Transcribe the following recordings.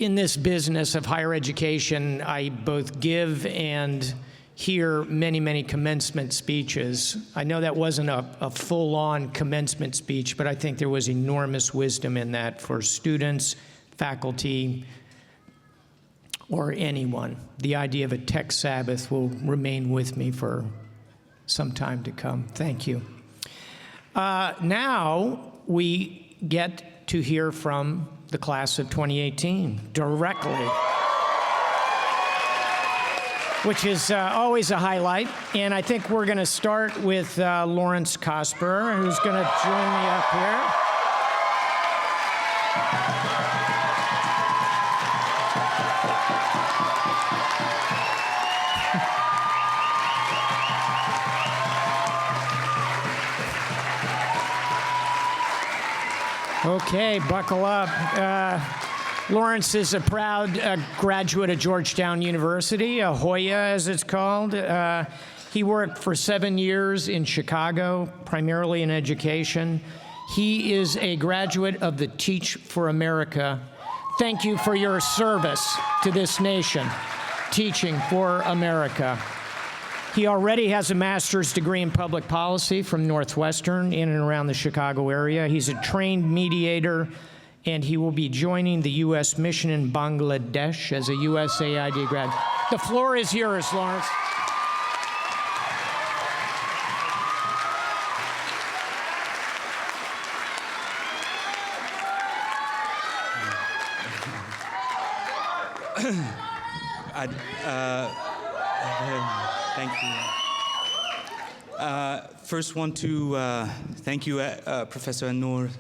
in this business of higher education, I both give and hear many, many commencement speeches. I know that wasn't a full-on commencement speech, but I think there was enormous wisdom in that for students, faculty, or anyone. The idea of a tech Sabbath will remain with me for some time to come. Thank you. Now we get to hear from the class of 2018 directly, which is always a highlight. And I think we're going to start with Laurance Cosper, who's going to join me up here. Okay, buckle up. Laurance is a proud graduate of Georgetown University, a Hoya as it's called. He worked for 7 years in Chicago, primarily in education. He is a graduate of the Teach for America. Thank you for your service to this nation, Teaching for America. He already has a master's degree in public policy from Northwestern in and around the Chicago area. He's a trained mediator, and he will be joining the U.S. mission in Bangladesh as a USAID grad. The floor is yours, Laurance. Thank you. First, want to thank you, Professor Anur.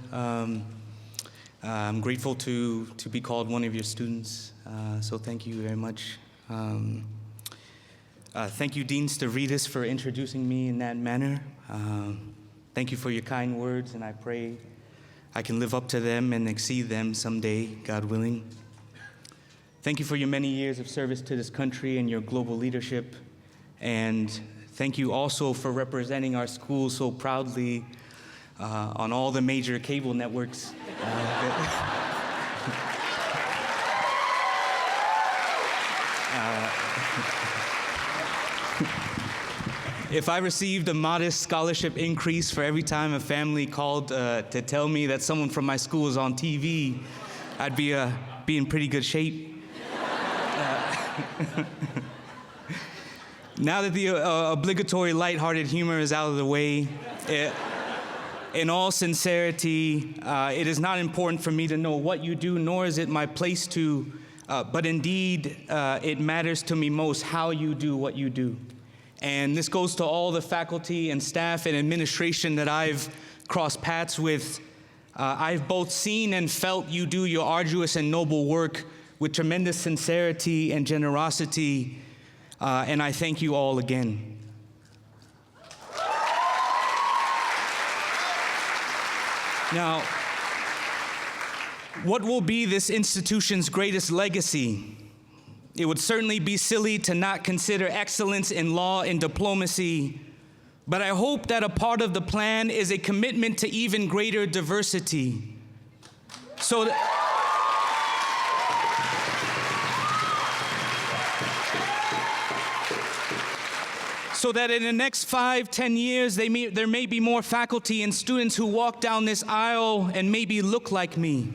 I'm grateful to be called one of your students, so thank you very much. Thank you, Dean Stavridis, for introducing me in that manner. Thank you for your kind words, and I pray I can live up to them and exceed them someday, God willing. Thank you for your many years of service to this country and your global leadership. And thank you also for representing our school so proudly on all the major cable networks. If I received a modest scholarship increase for every time a family called to tell me that someone from my school is on TV, I'd be in pretty good shape. Now that the obligatory lighthearted humor is out of the way, in all sincerity, it is not important for me to know what you do, nor is it my place to, but indeed, it matters to me most how you do what you do. And this goes to all the faculty and staff and administration that I've crossed paths with. I've both seen and felt you do your arduous and noble work with tremendous sincerity and generosity, and I thank you all again. Now, what will be this institution's greatest legacy? It would certainly be silly to not consider excellence in law and diplomacy, but I hope that a part of the plan is a commitment to even greater diversity. So that in the next 5-10 years, there may be more faculty and students who walk down this aisle and maybe look like me.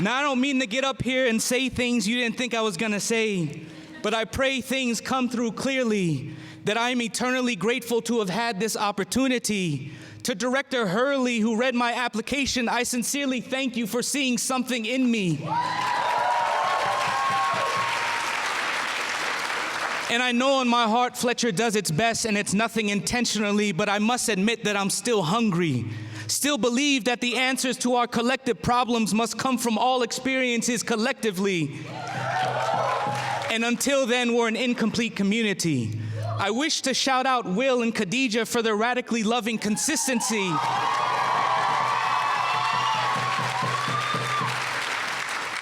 Now, I don't mean to get up here and say things you didn't think I was going to say, but I pray things come through clearly, that I am eternally grateful to have had this opportunity. To Director Hurley, who read my application, I sincerely thank you for seeing something in me. And I know in my heart Fletcher does its best, and it's nothing intentionally, but I must admit that I'm still hungry. Still believe that the answers to our collective problems must come from all experiences collectively. And until then, we're an incomplete community. I wish to shout out Will and Khadija for their radically loving consistency.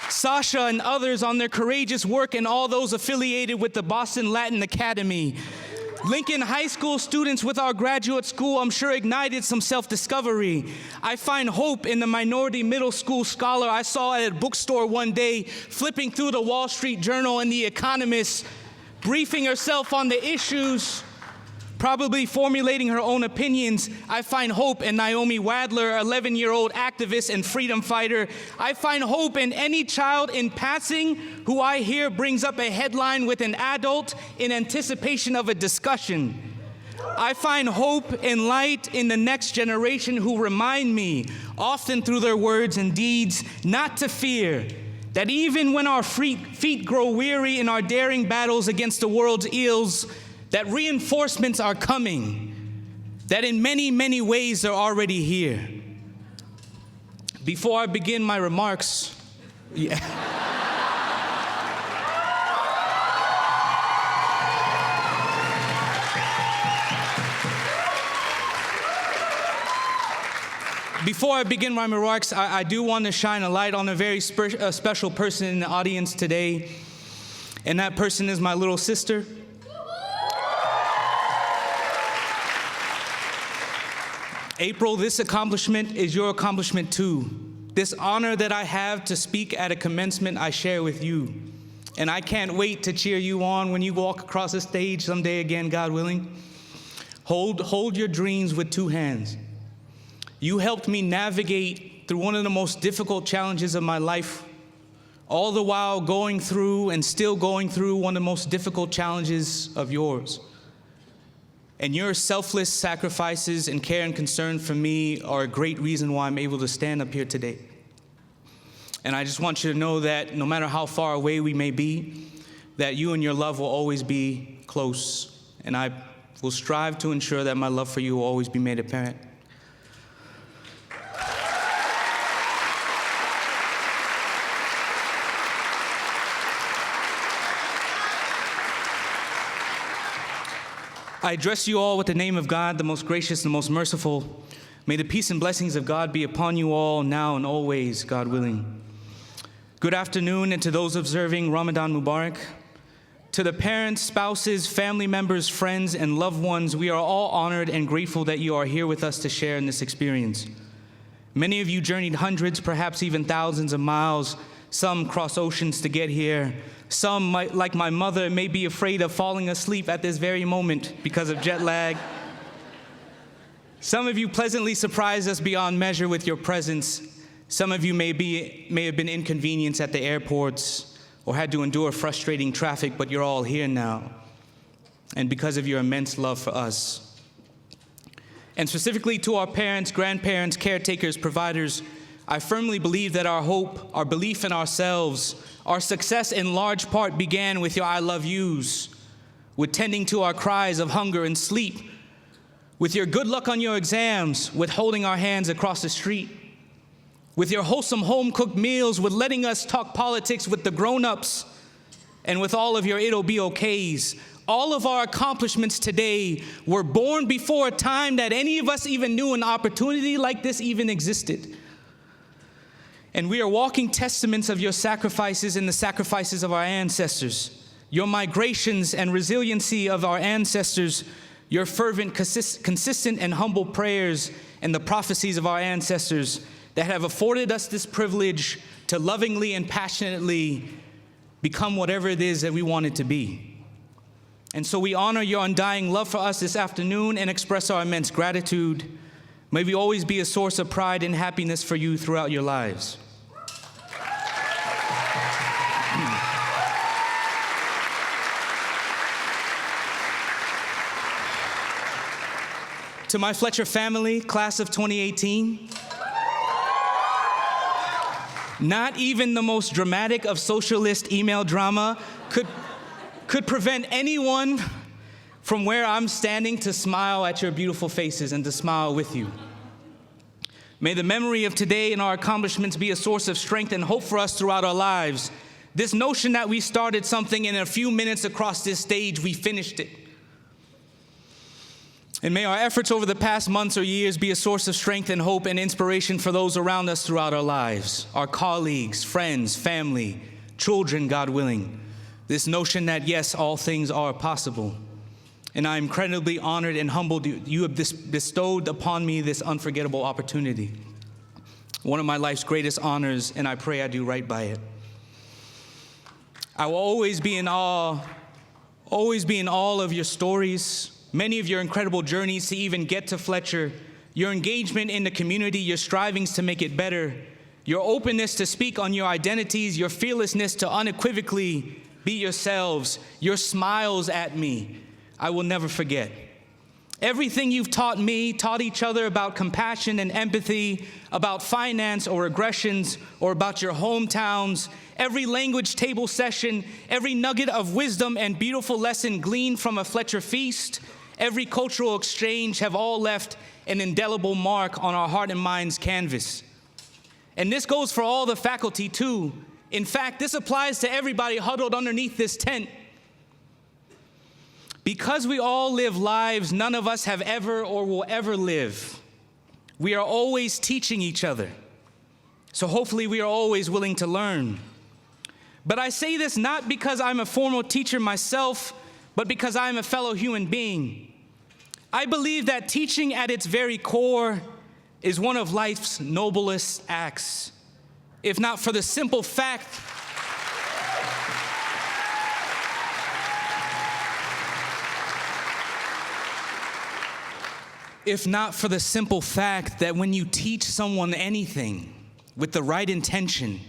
Sasha and others on their courageous work, and all those affiliated with the Boston Latin Academy. Lincoln High School students with our graduate school, I'm sure, ignited some self-discovery. I find hope in the minority middle school scholar I saw at a bookstore one day, flipping through the Wall Street Journal and The Economist, briefing herself on the issues, probably formulating her own opinions. I find hope in Naomi Wadler, 11-year-old activist and freedom fighter. I find hope in any child in passing who I hear brings up a headline with an adult in anticipation of a discussion. I find hope and light in the next generation who remind me, often through their words and deeds, not to fear, that even when our feet grow weary in our daring battles against the world's ills, that reinforcements are coming, that in many, many ways they're already here. Before I begin my remarks, Before I begin my remarks, I do want to shine a light on a very special person in the audience today, and that person is my little sister. April, this accomplishment is your accomplishment too. This honor that I have to speak at a commencement I share with you. And I can't wait to cheer you on when you walk across the stage someday again, God willing. Hold your dreams with two hands. You helped me navigate through one of the most difficult challenges of my life, all the while going through and still going through one of the most difficult challenges of yours. And your selfless sacrifices and care and concern for me are a great reason why I'm able to stand up here today. And I just want you to know that no matter how far away we may be, that you and your love will always be close. And I will strive to ensure that my love for you will always be made apparent. I address you all with the name of God, the most gracious and most merciful. May the peace and blessings of God be upon you all now and always, God willing. Good afternoon, and to those observing Ramadan Mubarak. To the parents, spouses, family members, friends, and loved ones, we are all honored and grateful that you are here with us to share in this experience. Many of you journeyed hundreds, perhaps even thousands of miles. Some cross oceans to get here. Some, like my mother, may be afraid of falling asleep at this very moment because of jet lag. Some of you pleasantly surprised us beyond measure with your presence. Some of you may have been inconvenienced at the airports or had to endure frustrating traffic, but you're all here now. And because of your immense love for us. And specifically to our parents, grandparents, caretakers, providers, I firmly believe that our hope, our belief in ourselves, our success in large part began with your I love yous, with tending to our cries of hunger and sleep, with your good luck on your exams, with holding our hands across the street, with your wholesome home-cooked meals, with letting us talk politics with the grown-ups, and with all of your it'll be okays. All of our accomplishments today were born before a time that any of us even knew an opportunity like this even existed. And we are walking testaments of your sacrifices and the sacrifices of our ancestors, your migrations and resiliency of our ancestors, your fervent, consistent, and humble prayers, and the prophecies of our ancestors that have afforded us this privilege to lovingly and passionately become whatever it is that we want it to be. And so we honor your undying love for us this afternoon and express our immense gratitude. May we always be a source of pride and happiness for you throughout your lives. To my Fletcher family, class of 2018, not even the most dramatic of socialist email drama could prevent anyone from where I'm standing to smile at your beautiful faces and to smile with you. May the memory of today and our accomplishments be a source of strength and hope for us throughout our lives. This notion that we started something and in a few minutes across this stage, we finished it. And may our efforts over the past months or years be a source of strength and hope and inspiration for those around us throughout our lives, our colleagues, friends, family, children, God willing. This notion that, yes, all things are possible. and I am incredibly honored and humbled you have bestowed upon me this unforgettable opportunity. One of my life's greatest honors, and I pray I do right by it. I will always be in awe of your stories, many of your incredible journeys to even get to Fletcher, your engagement in the community, your strivings to make it better, your openness to speak on your identities, your fearlessness to unequivocally be yourselves, your smiles at me, I will never forget. Everything you've taught me, taught each other about compassion and empathy, about finance or aggressions, or about your hometowns, every language table session, every nugget of wisdom and beautiful lesson gleaned from a Fletcher feast, every cultural exchange have all left an indelible mark on our heart and mind's canvas. And this goes for all the faculty too. In fact, this applies to everybody huddled underneath this tent. Because we all live lives none of us have ever or will ever live, we are always teaching each other. So hopefully we are always willing to learn. But I say this not because I'm a formal teacher myself, but because I'm a fellow human being. I believe that teaching at its very core is one of life's noblest acts, if not for the simple fact that when you teach someone anything with the right intention,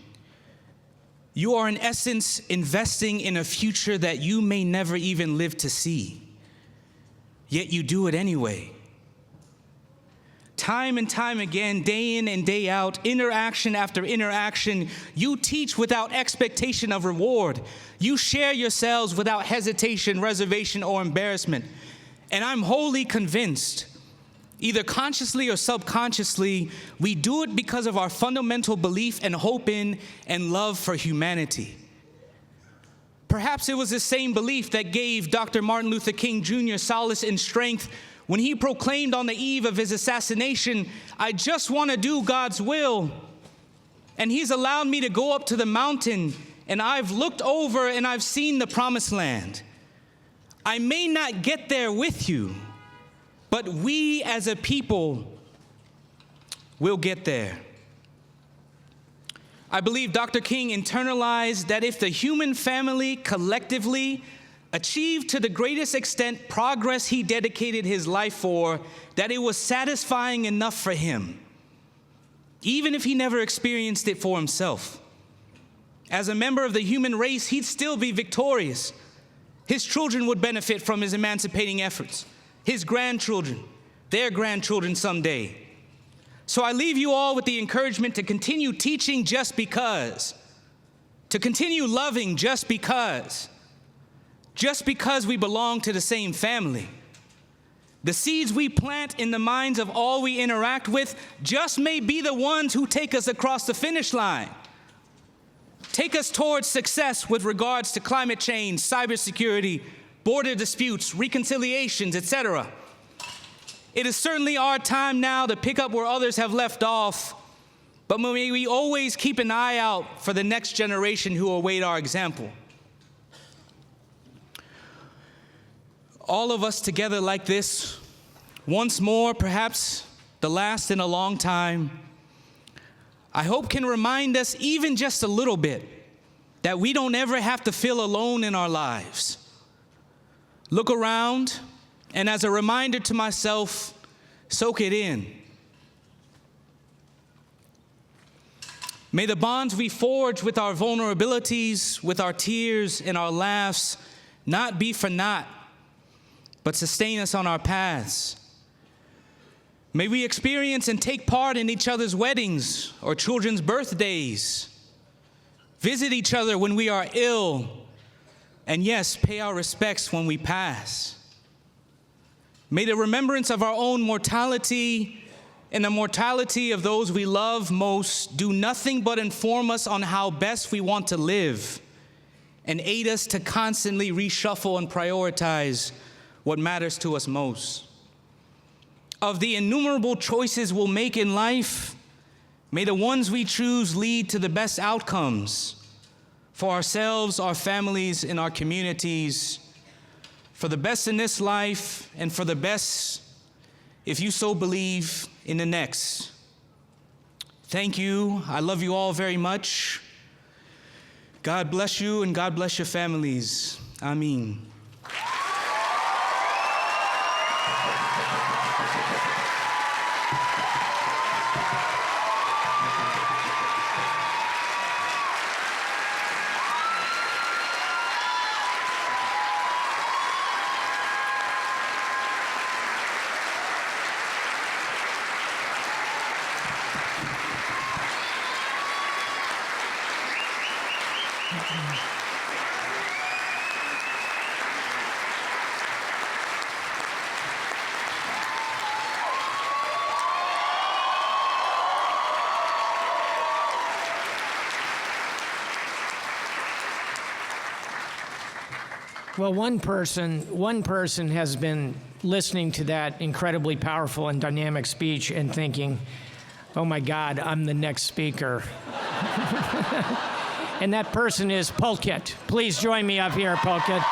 you are in essence investing in a future that you may never even live to see. Yet you do it anyway. Time and time again, day in and day out, interaction after interaction, you teach without expectation of reward. You share yourselves without hesitation, reservation, or embarrassment. And I'm wholly convinced, either consciously or subconsciously, we do it because of our fundamental belief and hope in and love for humanity. Perhaps it was the same belief that gave Dr. Martin Luther King Jr. solace and strength when he proclaimed on the eve of his assassination, "I just want to do God's will." And he's allowed me to go up to the mountain, and I've looked over and I've seen the promised land. I may not get there with you, but we as a people will get there. I believe Dr. King internalized that if the human family collectively achieved to the greatest extent progress he dedicated his life for, that it was satisfying enough for him, even if he never experienced it for himself. As a member of the human race, he'd still be victorious. His children would benefit from his emancipating efforts. His grandchildren, their grandchildren someday. So I leave you all with the encouragement to continue teaching just because, to continue loving just because we belong to the same family. The seeds we plant in the minds of all we interact with just may be the ones who take us across the finish line. Take us towards success with regards to climate change, cybersecurity, border disputes, reconciliations, etc. It is certainly our time now to pick up where others have left off, but may we always keep an eye out for the next generation who await our example. All of us together like this, once more, perhaps the last in a long time, I hope can remind us even just a little bit that we don't ever have to feel alone in our lives. Look around, and as a reminder to myself, soak it in. May the bonds we forge with our vulnerabilities, with our tears and our laughs, not be for naught, but sustain us on our paths. May we experience and take part in each other's weddings or children's birthdays, visit each other when we are ill, and yes, pay our respects when we pass. May the remembrance of our own mortality and the mortality of those we love most do nothing but inform us on how best we want to live and aid us to constantly reshuffle and prioritize what matters to us most. Of the innumerable choices we'll make in life, may the ones we choose lead to the best outcomes for ourselves, our families, and our communities. for the best in this life, and for the best, if you so believe, in the next. Thank you. I love you all very much. God bless you, and God bless your families. Amen. Well, one person has been listening to that incredibly powerful and dynamic speech and thinking, oh my God, I'm the next speaker. And that person is Pulkit. Please join me up here, Pulkit.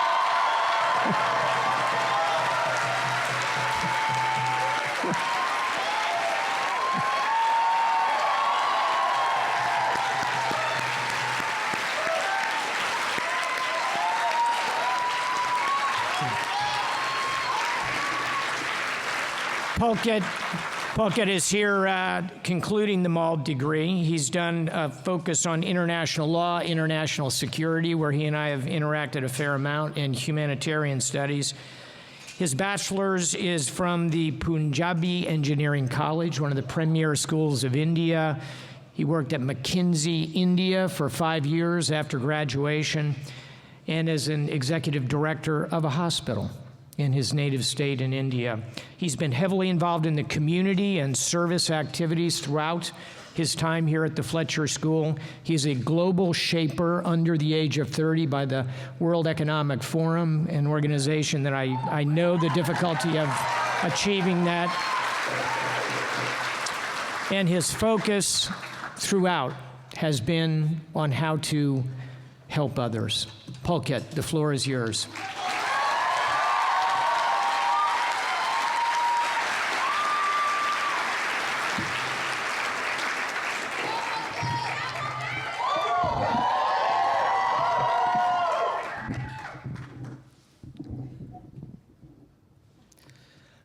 Pulkit is here concluding the Malb degree. He's done a focus on international law, international security, where he and I have interacted a fair amount, and humanitarian studies. His bachelor's is from the Punjabi Engineering College, one of the premier schools of India. He worked at McKinsey, India for 5 years after graduation, and as an executive director of a hospital in his native state in India. He's been heavily involved in the community and service activities throughout his time here at the Fletcher School. He's a global shaper under the age of 30 by the World Economic Forum, an organization that I know the difficulty of achieving that. And his focus throughout has been on how to help others. Pulkit, the floor is yours.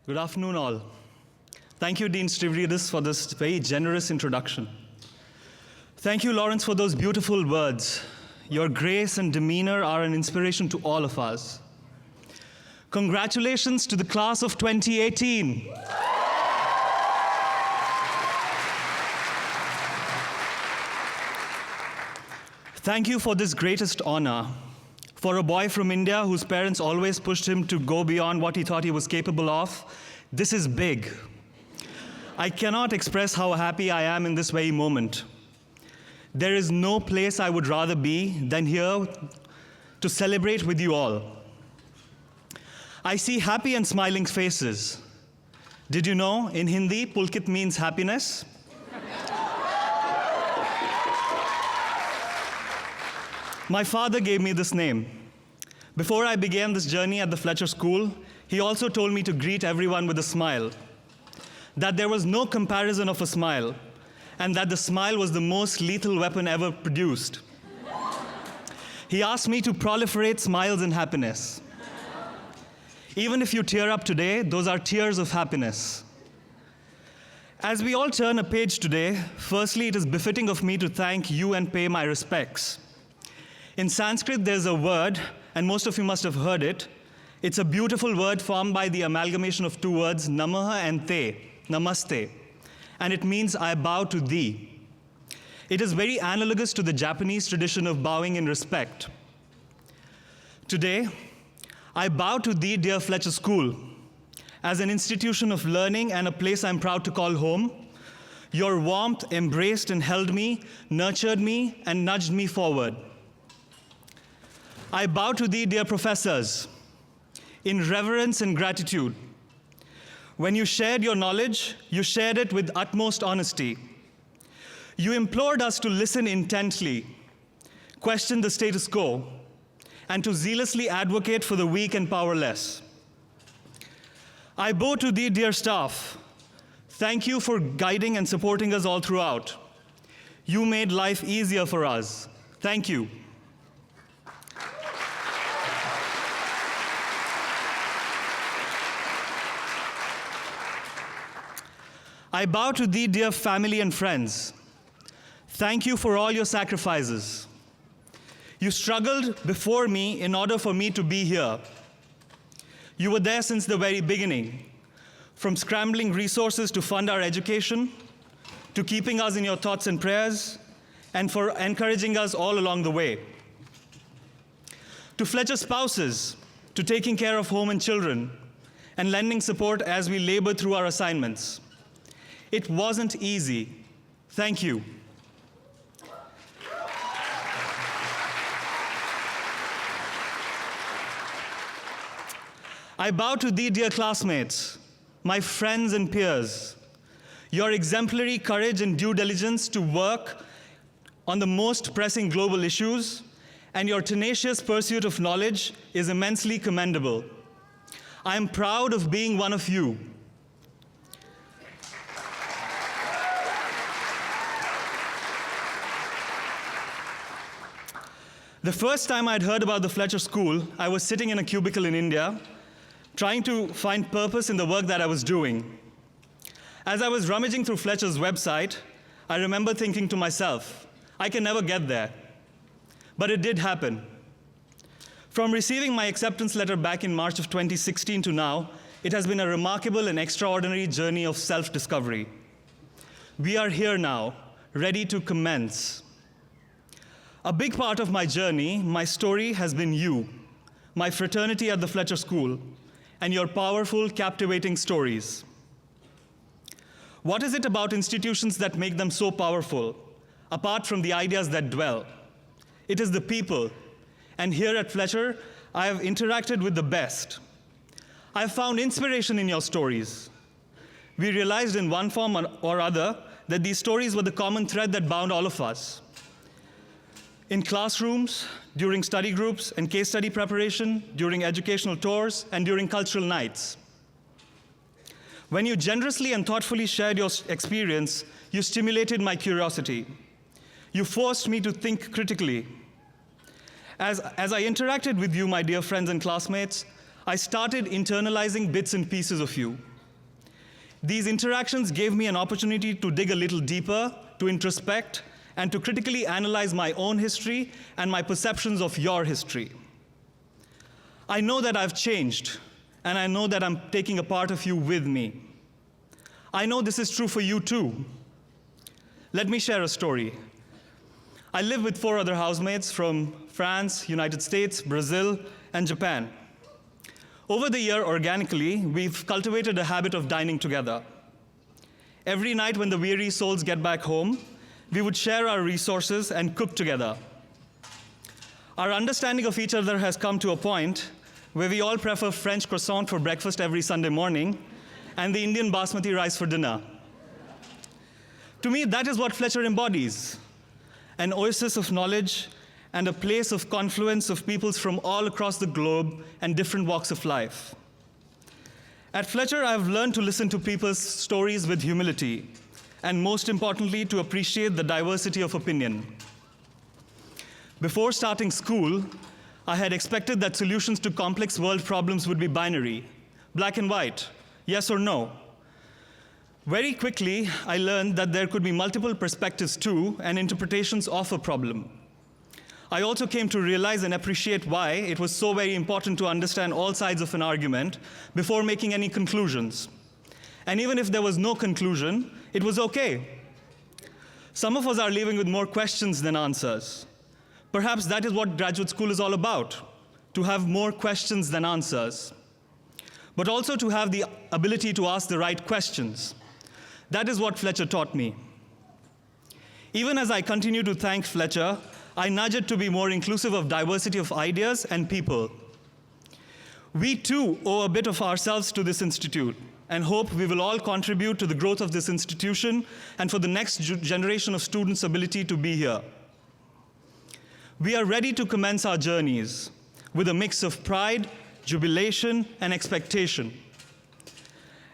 Good afternoon, all. Thank you, Dean Stavridis, for this very generous introduction. Thank you, Laurance, for those beautiful words. Your grace and demeanor are an inspiration to all of us. Congratulations to the class of 2018. Thank you for this greatest honor. For a boy from India whose parents always pushed him to go beyond what he thought he was capable of, this is big. I cannot express how happy I am in this very moment. There is no place I would rather be than here to celebrate with you all. I see happy and smiling faces. Did you know in Hindi, Pulkit means happiness? My father gave me this name. Before I began this journey at the Fletcher School, he also told me to greet everyone with a smile, that there was no comparison of a smile, and that the smile was the most lethal weapon ever produced. He asked me to proliferate smiles and happiness. Even if you tear up today, those are tears of happiness. As we all turn a page today, firstly, it is befitting of me to thank you and pay my respects. In Sanskrit, there's a word, and most of you must have heard it. It's a beautiful word formed by the amalgamation of two words, namaha and te, namaste. And it means, I bow to thee. It is very analogous to the Japanese tradition of bowing in respect. Today, I bow to thee, dear Fletcher School, as an institution of learning and a place I'm proud to call home. Your warmth embraced and held me, nurtured me, and nudged me forward. I bow to thee, dear professors, in reverence and gratitude. When you shared your knowledge, you shared it with utmost honesty. You implored us to listen intently, question the status quo, and to zealously advocate for the weak and powerless. I bow to thee, dear staff. Thank you for guiding and supporting us all throughout. You made life easier for us. Thank you. I bow to thee, dear family and friends. Thank you for all your sacrifices. You struggled before me in order for me to be here. You were there since the very beginning, from scrambling resources to fund our education, to keeping us in your thoughts and prayers, and for encouraging us all along the way. To Fletcher spouses, to taking care of home and children, and lending support as we labor through our assignments. It wasn't easy. Thank you. I bow to thee, dear classmates, my friends and peers. Your exemplary courage and due diligence to work on the most pressing global issues and your tenacious pursuit of knowledge is immensely commendable. I am proud of being one of you. The first time I'd heard about the Fletcher School, I was sitting in a cubicle in India, trying to find purpose in the work that I was doing. As I was rummaging through Fletcher's website, I remember thinking to myself, I can never get there. But it did happen. From receiving my acceptance letter back in March of 2016 to now, it has been a remarkable and extraordinary journey of self-discovery. We are here now, ready to commence. A big part of my journey, my story, has been you, my fraternity at the Fletcher School, and your powerful, captivating stories. What is it about institutions that make them so powerful, apart from the ideas that dwell? It is the people, and here at Fletcher, I have interacted with the best. I have found inspiration in your stories. We realized in one form or other that these stories were the common thread that bound all of us. In classrooms, during study groups and case study preparation, during educational tours, and during cultural nights. When you generously and thoughtfully shared your experience, you stimulated my curiosity. You forced me to think critically. As I interacted with you, my dear friends and classmates, I started internalizing bits and pieces of you. These interactions gave me an opportunity to dig a little deeper, to introspect, and to critically analyze my own history and my perceptions of your history. I know that I've changed, and I know that I'm taking a part of you with me. I know this is true for you too. Let me share a story. I live with 4 other housemates from France, United States, Brazil, and Japan. Over the year, organically, we've cultivated a habit of dining together. Every night when the weary souls get back home, we would share our resources and cook together. Our understanding of each other has come to a point where we all prefer French croissant for breakfast every Sunday morning and the Indian basmati rice for dinner. To me, that is what Fletcher embodies, an oasis of knowledge and a place of confluence of peoples from all across the globe and different walks of life. At Fletcher, I've learned to listen to people's stories with humility, and most importantly, to appreciate the diversity of opinion. Before starting school, I had expected that solutions to complex world problems would be binary, black and white, yes or no. Very quickly, I learned that there could be multiple perspectives too, and interpretations of a problem. I also came to realize and appreciate why it was so very important to understand all sides of an argument before making any conclusions. And even if there was no conclusion, it was okay. Some of us are leaving with more questions than answers. Perhaps that is what graduate school is all about, to have more questions than answers, but also to have the ability to ask the right questions. That is what Fletcher taught me. Even as I continue to thank Fletcher, I nudge it to be more inclusive of diversity of ideas and people. We too owe a bit of ourselves to this institute, and hope we will all contribute to the growth of this institution and for the next generation of students' ability to be here. We are ready to commence our journeys, with a mix of pride, jubilation, and expectation.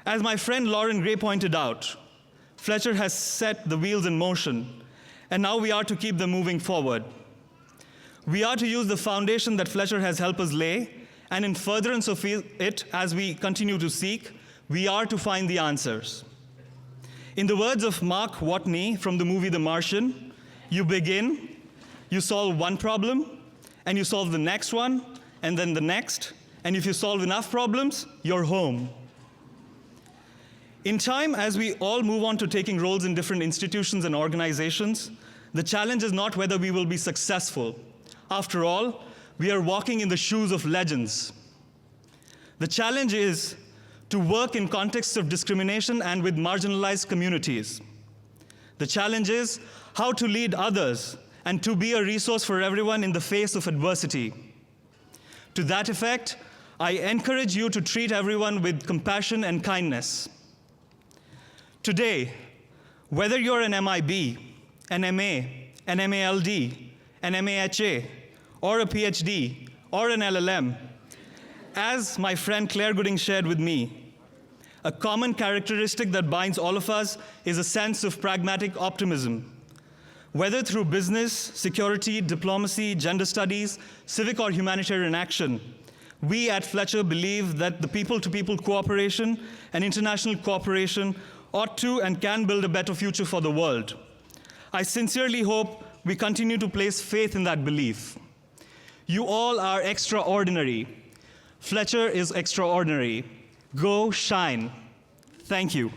As my friend Lauren Gray pointed out, Fletcher has set the wheels in motion, and now we are to keep them moving forward. We are to use the foundation that Fletcher has helped us lay, and in furtherance of it, as we continue to seek, we are to find the answers. In the words of Mark Watney from the movie The Martian, you begin, you solve one problem, and you solve the next one, and then the next, and if you solve enough problems, you're home. In time, as we all move on to taking roles in different institutions and organizations, the challenge is not whether we will be successful. After all, we are walking in the shoes of legends. The challenge is to work in contexts of discrimination and with marginalized communities. The challenge is how to lead others and to be a resource for everyone in the face of adversity. To that effect, I encourage you to treat everyone with compassion and kindness. Today, whether you're an MIB, an MA, an MALD, an MAHA, or a PhD, or an LLM, as my friend Claire Gooding shared with me, a common characteristic that binds all of us is a sense of pragmatic optimism. Whether through business, security, diplomacy, gender studies, civic or humanitarian action, we at Fletcher believe that the people-to-people cooperation and international cooperation ought to and can build a better future for the world. I sincerely hope we continue to place faith in that belief. You all are extraordinary. Fletcher is extraordinary. Go shine. Thank you.